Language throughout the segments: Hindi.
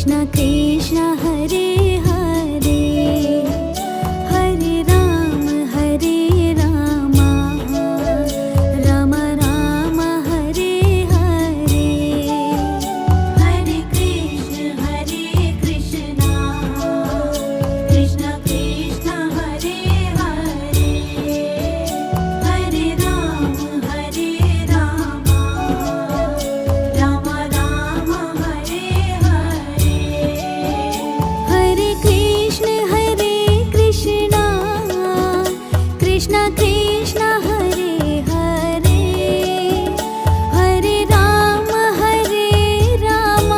कृष्ण कृष्ण हरे हरे, हरे राम राम राम हरे हरे, हरे कृष्ण कृष्ण कृष्ण कृष्ण हरे हरे, हरे राम राम राम हरे हरे, हरे कृष्ण कृष्ण कृष्ण कृष्ण हरे हरे, हरे राम राम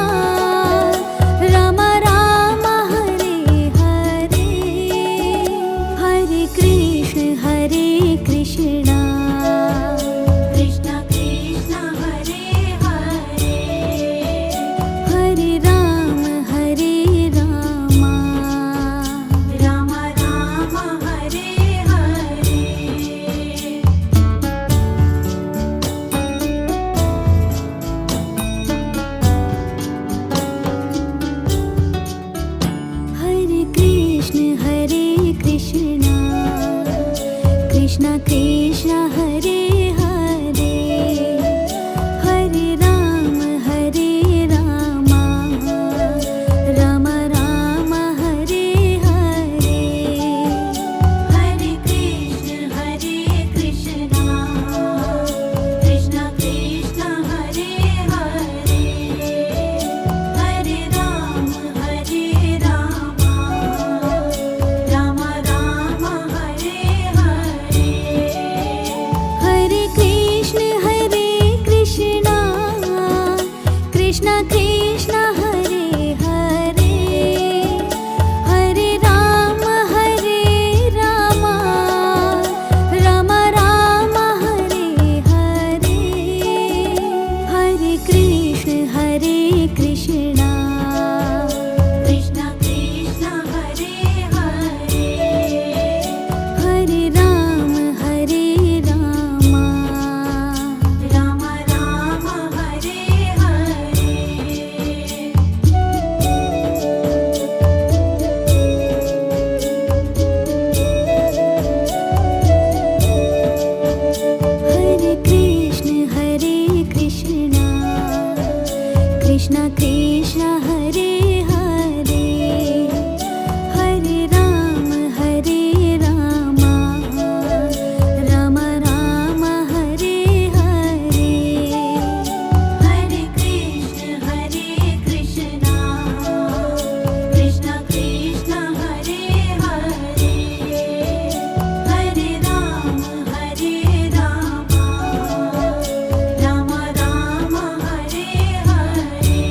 राम हरे हरे, हरे कृष्ण कृष्ण कृष्ण कृष्ण हरे हरे, हरे राम राम राम हरे हरे। हरे कृष्ण कृष्ण कृष्ण हरे हरे, हरे राम राम राम हरे हरे, हरे कृष्ण कृष्ण कृष्ण कृष्ण हरे हरे, हरे राम राम राम हरे हरे, हरे कृष्ण कृष्ण कृष्ण कृष्ण हरे हरे, हरे राम राम राम हरे हरे, हरे कृष्ण कृष्ण कृष्ण कृष्ण हरे हरे, हरे राम राम राम हरे हरे। हरे कृष्ण कृष्ण कृष्ण हरे हरे, हरे राम राम राम हरे हरे, हरे कृष्ण कृष्ण कृष्ण हरे हरे, हरे राम राम राम हरे हरे,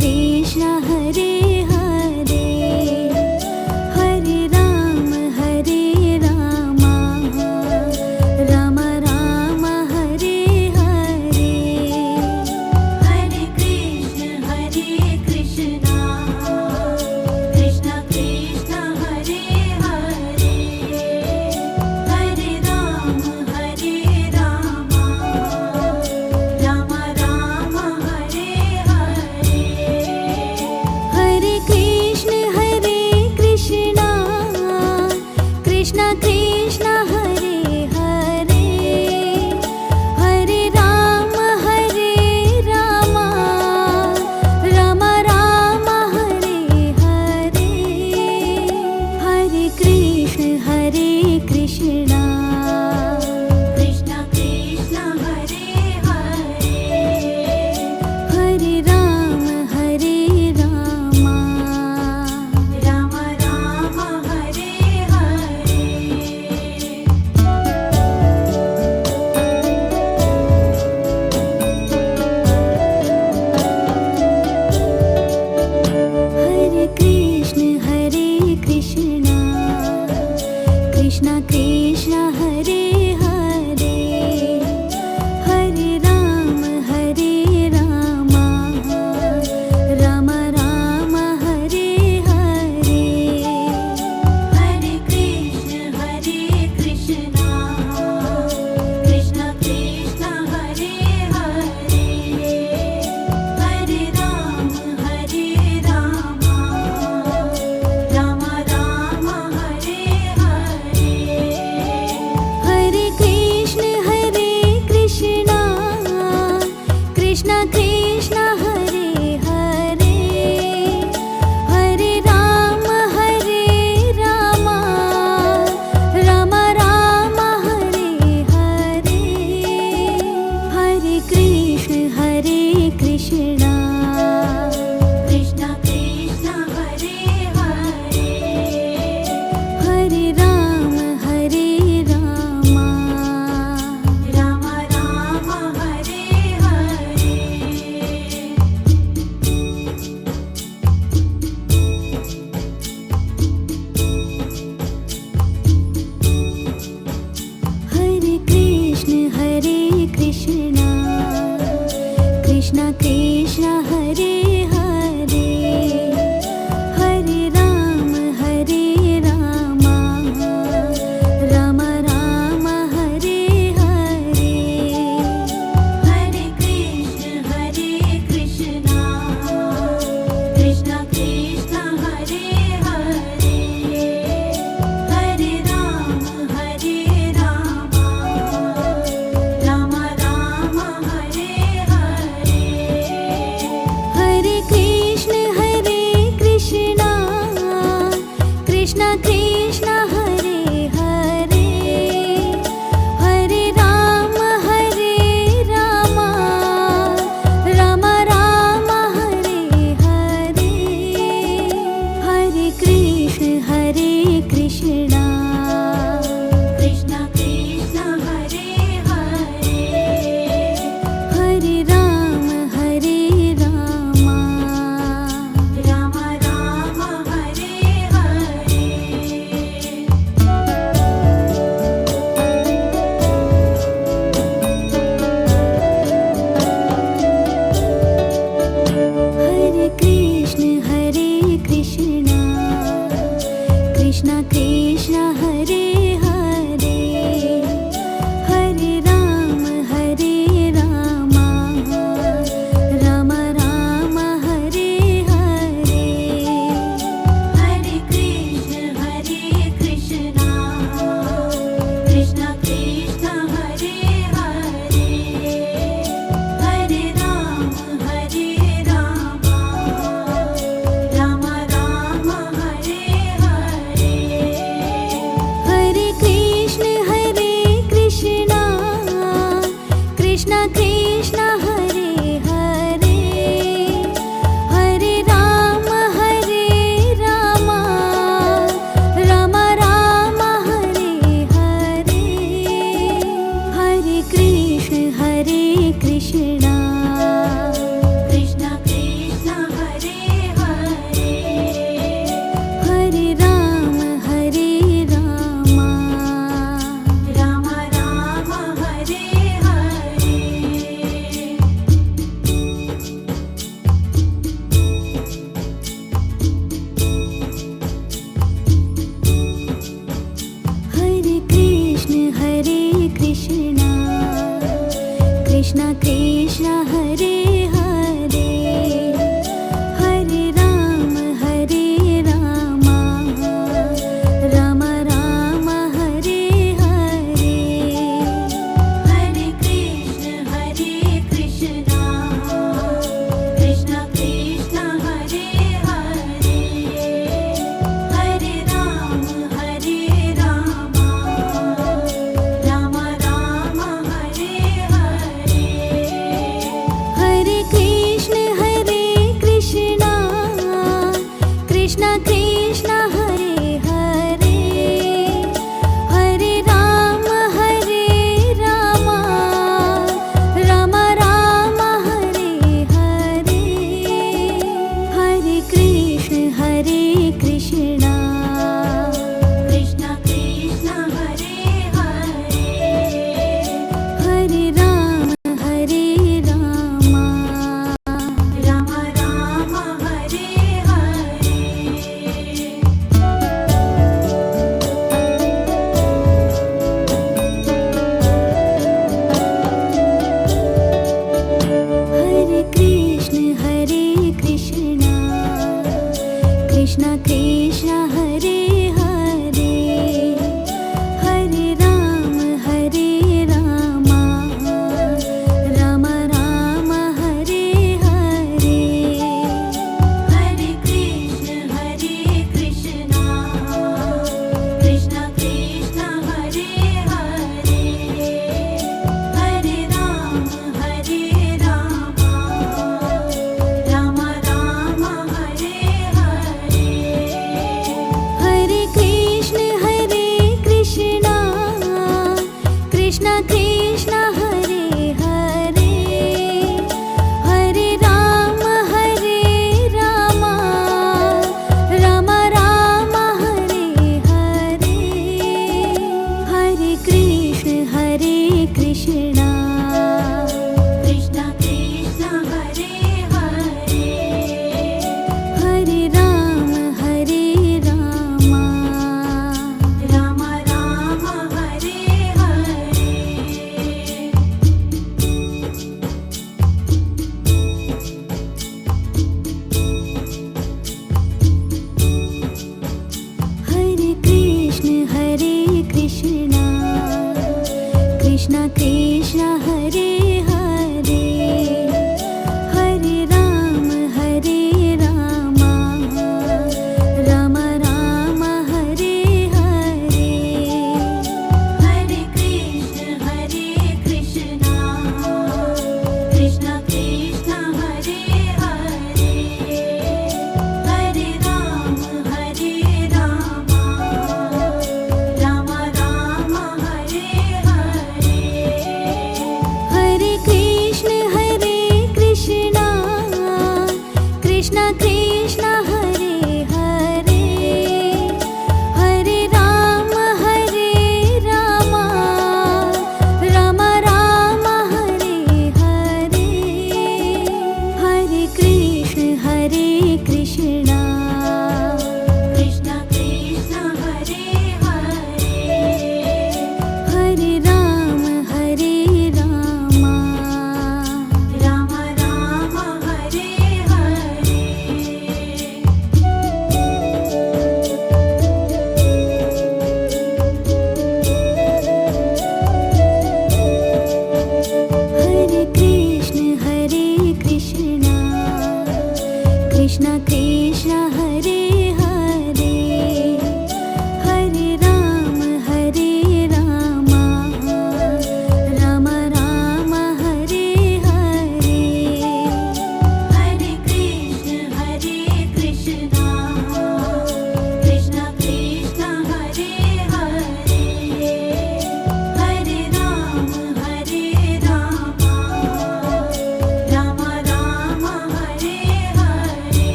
कृष्ण हरे हरे हरे राम राम राम हरे हरे हरे कृष्ण कृष्ण कृष्ण कृष्ण हरे हरे हरे राम राम राम हरे हरे हरे कृष्ण कृष्ण कृष्ण कृष्ण हरे हरे हरे राम राम राम हरे हरे हरे कृष्ण कृष्ण कृष्ण कृष्ण हरे हरे हरे राम राम राम हरे हरे हरे कृष्ण कृष्ण कृष्ण कृष्ण हरे हरे हरे राम राम राम हरे हरे हरे कृष्ण कृष्ण कृष्ण कृष्ण हरे हरे हरे राम राम राम हरे हरे हरे कृष्ण कृष्ण कृष्ण कृष्ण हरे हरे हरे राम राम राम हरे हरे हरे कृष्ण कृष्ण कृष्ण कृष्ण हरे हरे हरे राम राम राम हरे हरे हरे कृष्ण कृष्ण कृष्ण कृष्ण हरे हरे हरे राम राम राम हरे हरे हरे कृष्ण कृष्ण कृष्ण कृष्ण हरे हरे हरे राम राम राम हरे हरे हरे कृष्ण कृष्ण कृष्ण कृष्ण हरे हरे हरे राम राम राम हरे हरे हरे कृष्ण कृष्ण कृष्ण कृष्ण हरे हरे हरे राम राम राम हरे हरे हरे कृष्ण कृष्ण कृष्ण कृष्ण कृष्ण हरे हरे हरे कृष्ण कृष्ण हरे हरे हरे राम राम राम हरे हरे हरे कृष्ण कृष्ण कृष्ण कृष्ण कृष्ण हरे हरे हरे कृष्ण कृष्ण कृष्ण कृष्ण कृष्ण हरे हरे हरे कृष्ण कृष्ण कृष्ण कृष्ण कृष्ण हरे हरे हरे राम राम राम हरे हरे हरे कृष्ण कृष्ण कृष्ण कृष्ण हरे हरे हरे राम राम राम हरे हरे हरे कृष्ण कृष्ण कृष्ण कृष्ण हरे हरे हरे राम राम राम हरे हरे हरे कृष्ण कृष्ण कृष्ण कृष्ण हरे हरे हरे राम राम राम हरे हरे हरे कृष्ण कृष्ण कृष्ण हरे हरे हरे राम राम राम हरे हरे हरे कृष्ण कृष्ण कृष्ण कृष्ण हरे हरे हरे राम राम राम हरे हरे हरे कृष्ण कृष्ण कृष्ण कृष्ण हरे हरे हरे राम राम राम हरे हरे हरे कृष्ण कृष्ण कृष्ण कृष्ण हरे हरे हरे राम राम राम हरे हरे हरे कृष्ण कृष्ण कृष्ण हरे हरे हरे राम राम राम हरे हरे हरे कृष्ण कृष्ण कृष्ण कृष्ण हरे हरे हरे राम राम राम हरे हरे हरे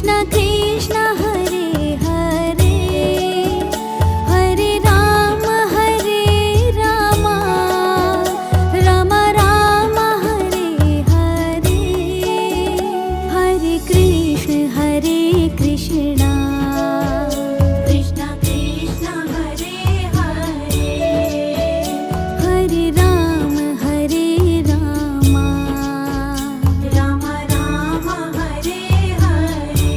कृष्ण कृष्ण हरे हरे हरे राम राम राम हरे हरे हरे कृष्ण कृष्ण कृष्ण कृष्ण हरे हरे हरे राम राम राम हरे हरे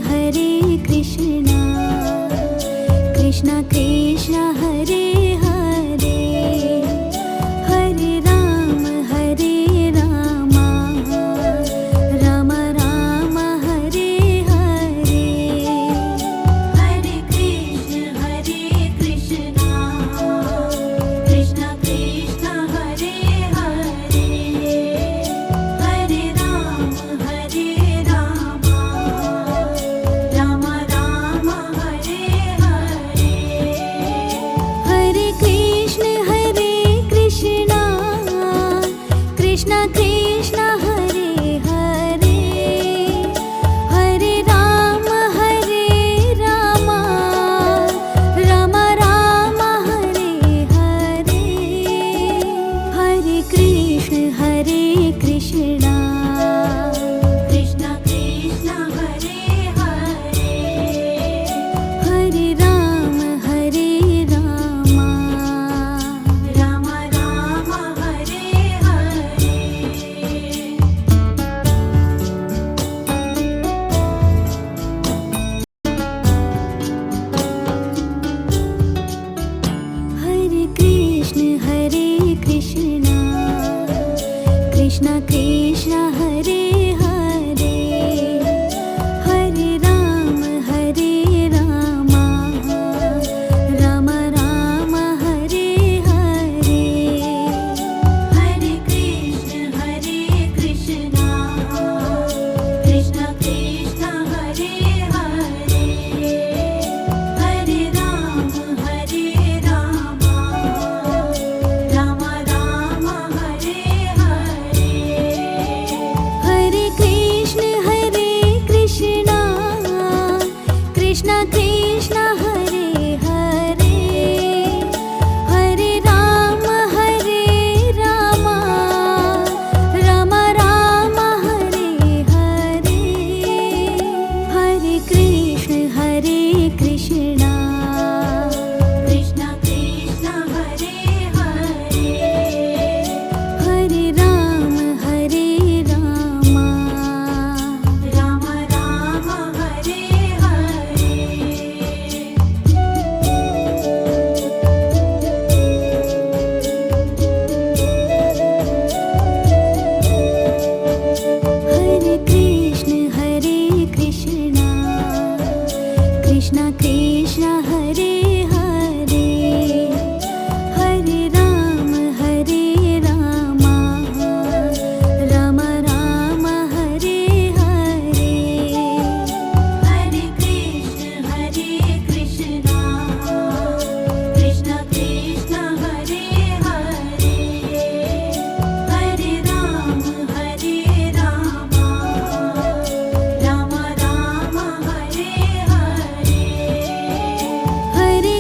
हरे कृष्ण कृष्ण कृष्ण हरे हरे हरे राम राम राम हरे हरे हरे कृष्ण कृष्ण कृष्ण कृष्ण हरे हरे हरे राम राम राम हरे हरे हरे कृष्ण कृष्ण कृष्ण कृष्ण हरे हरे हरे राम राम राम हरे हरे हरे कृष्ण कृष्ण कृष्ण कृष्ण हरे हरे हरे राम राम राम हरे हरे हरे कृष्ण कृष्ण कृष्ण हरे हरे हरे राम राम राम हरे हरे हरे कृष्ण कृष्ण कृष्ण कृष्ण हरे हरे हरे राम राम राम हरे हरे हरे कृष्ण कृष्ण कृष्ण कृष्ण हरे हरे हरे राम राम राम हरे हरे हरे कृष्ण कृष्ण कृष्ण कृष्ण हरे हरे हरे राम राम राम हरे हरे हरे कृष्ण कृष्ण कृष्ण हरे हरे हरे राम राम राम हरे हरे हरे कृष्ण कृष्ण कृष्ण कृष्ण हरे हरे हरे राम राम राम हरे हरे हरे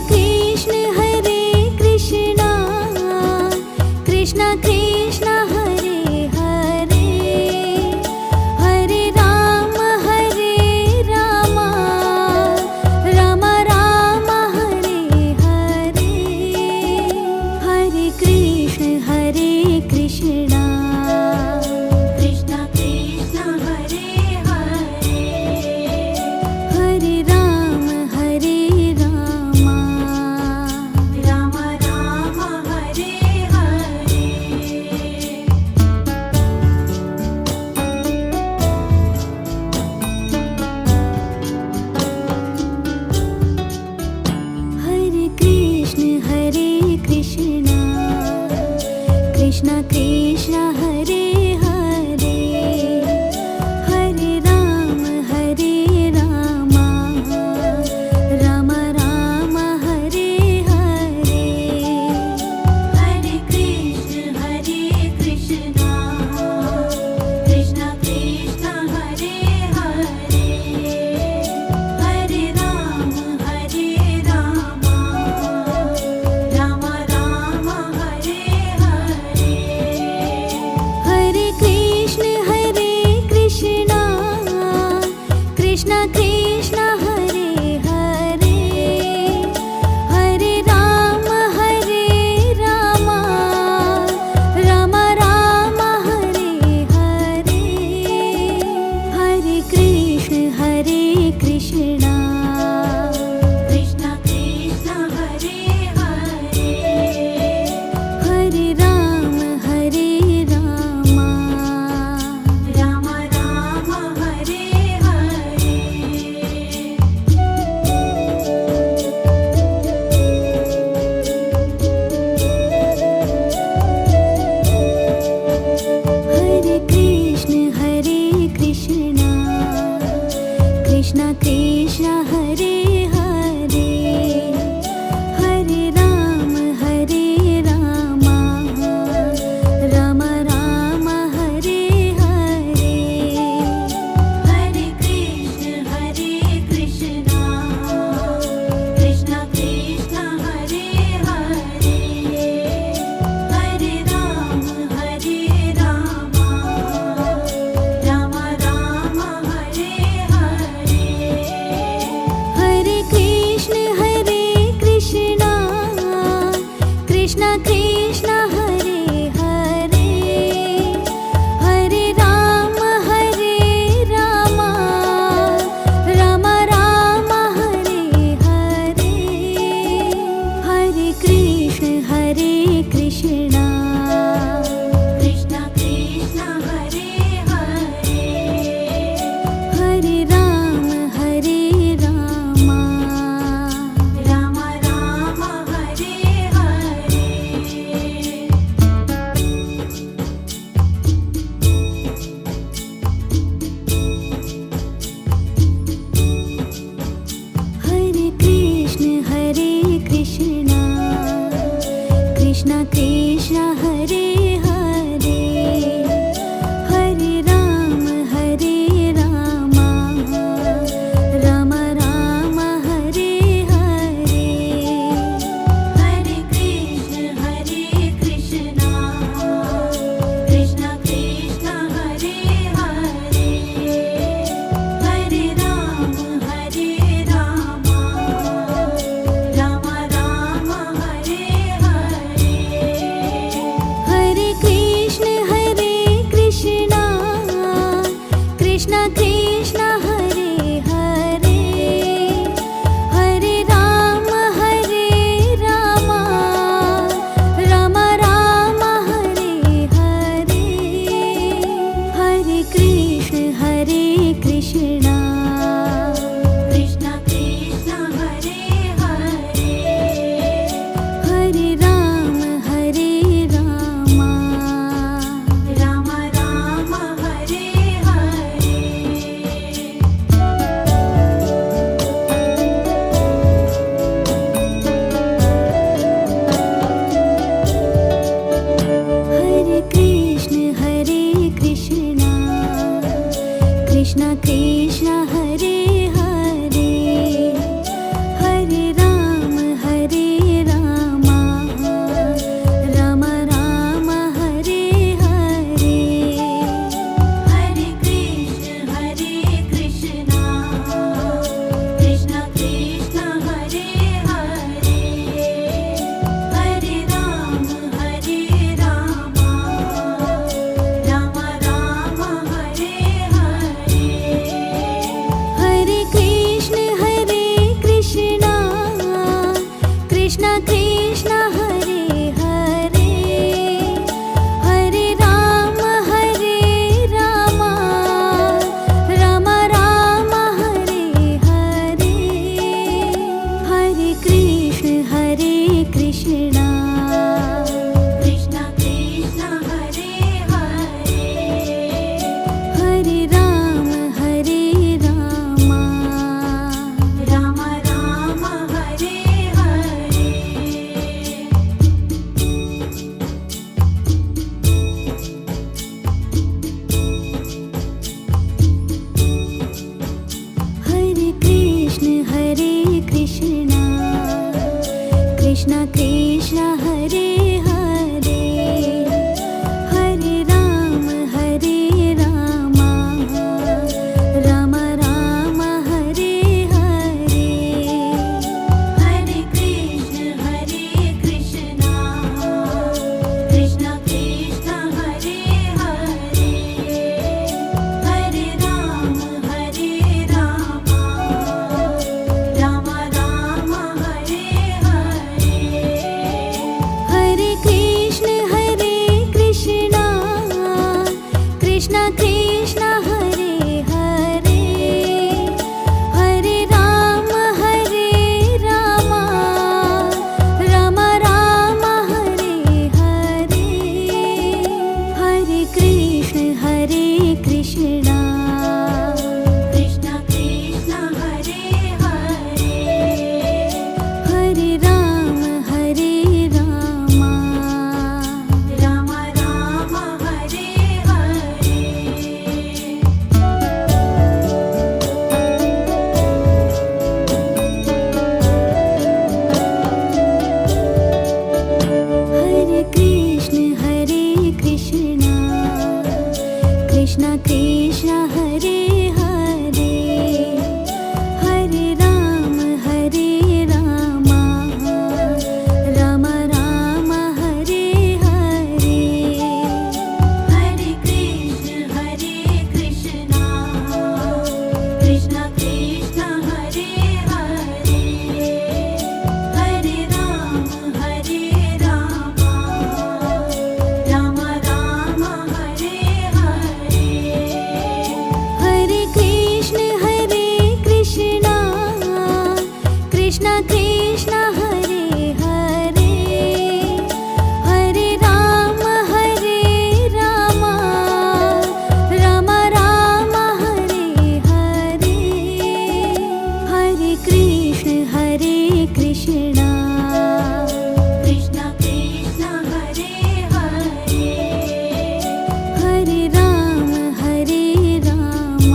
कृष्ण कृष्ण हरे हरे हरे राम राम राम हरे हरे हरे कृष्ण कृष्ण कृष्ण कृष्ण हरे हरे हरे राम राम राम हरे हरे हरे कृष्ण कृष्ण कृष्ण हरे हरे हरे राम राम राम हरे हरे हरे कृष्ण कृष्ण कृष्ण कृष्ण हरे हरे हरे राम राम राम हरे हरे हरे कृष्ण कृष्ण कृष्ण कृष्ण हरे हरे हरे राम राम राम हरे हरे हरे कृष्ण कृष्ण कृष्ण कृष्ण हरे हरे हरे राम राम राम हरे हरे हरे कृष्ण कृष्ण कृष्ण हरे हरे हरे राम राम राम हरे हरे हरे कृष्ण कृष्ण कृष्ण कृष्ण हरे हरे हरे राम राम राम हरे हरे हरे कृष्ण कृष्ण कृष्ण कृष्ण हरे हरे हरे राम राम राम हरे हरे हरे कृष्ण कृष्ण कृष्ण कृष्ण हरे हरे हरे राम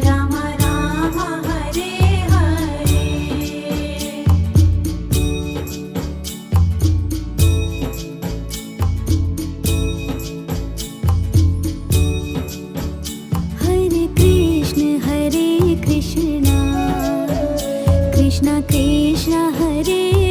राम राम हरे हरे हरे कृष्ण कृष्ण कृष्ण कृष्ण हरे